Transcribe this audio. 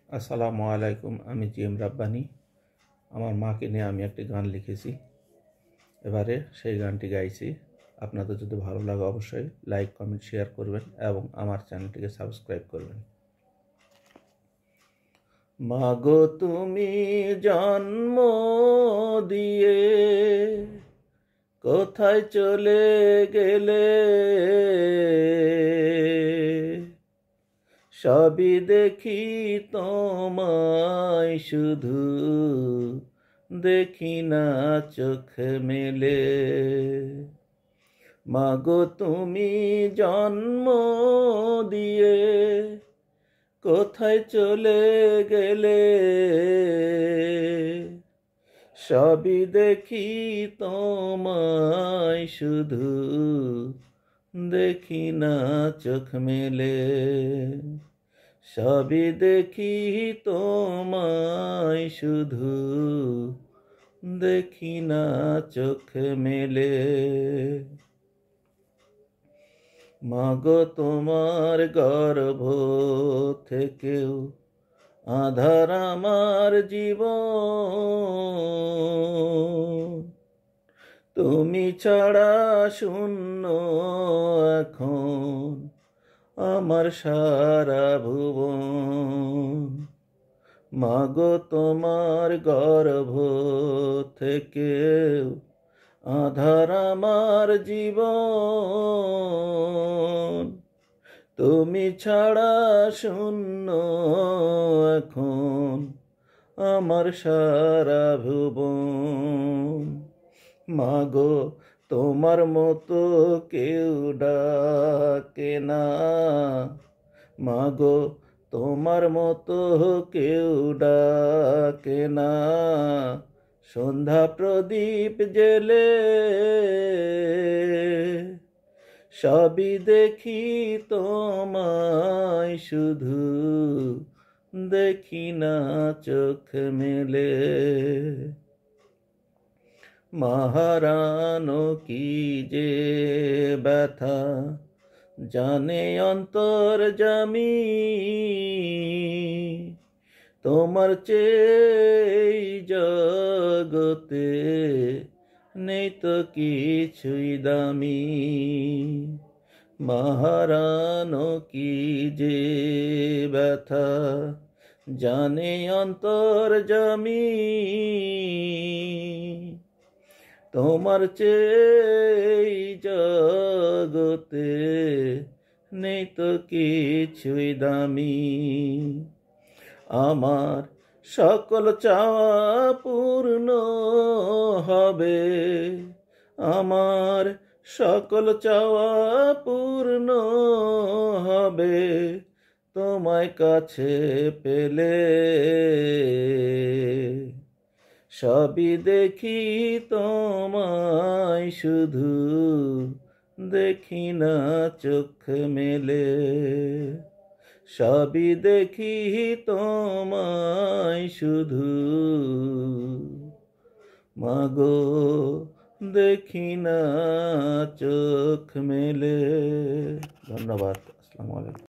আসসালামু আলাইকুম। আমি জিএম রাব্বানি। আমার মাকে নিয়ে আমি একটি গান লিখেছি, এবারে সেই গানটি গাইছি। আপনাদের যদি ভালো লাগে অবশ্যই লাইক, কমেন্ট, শেয়ার করবেন এবং আমার চ্যানেলটিকে সাবস্ক্রাইব করবেন। মাগো তুমি জন্ম দিয়ে কোথায় চলে গেলে, সবই দেখি তোমায়, শুধু দেখি না চোখ মেলে। মাগো তুমি জন্ম দিয়ে কোথায় চলে গেলে, সবই দেখি তোমায়, শুধু দেখি না চোখ মেলে। সবই দেখি তোমায়, শুধু দেখি না চোখ মেলে। মাগো তোমার গর্ভ থেকেও আধার আমার জীবন, তুমি ছাড়া শূন্য এখন আমার সারা ভুবন। মাগো তোমার গর্ভ থেকেও আধার আমার জীবন, তুমি ছাড়া শূন্য এখন আমার সারা ভুবন। মাগো তোমার মতো কেউ ডাকে না, মাগো তোমার মতো কেউ ডাকে না। সন্ধ্যা প্রদীপ জেলে সবই দেখি তোমায়, শুধু দেখি না চোখ মেলে। মাহারানো কি যে ব্যথা জানে অন্তর্যামী, তোমার চেয়ে জগতে নেই তো কিছুই দামি। মাহারানো কি যে ব্যথা জানে অন্তর্যামী, তোমার চেয়ে জগতে নেই তো কিছুই দামি। আমার সকল চাওয়া পূর্ণ হবে, আমার সকল চাওয়া পূর্ণ হবে তোমায় কাছে পেলে। সবই দেখি তোমায়, শুধু দেখি না চোখ মেলে। সবই দেখি তোমায়, শুধু মাগো দেখি না চোখ মেলে। ধন্যবাদ। আসসালামু আলাইকুম।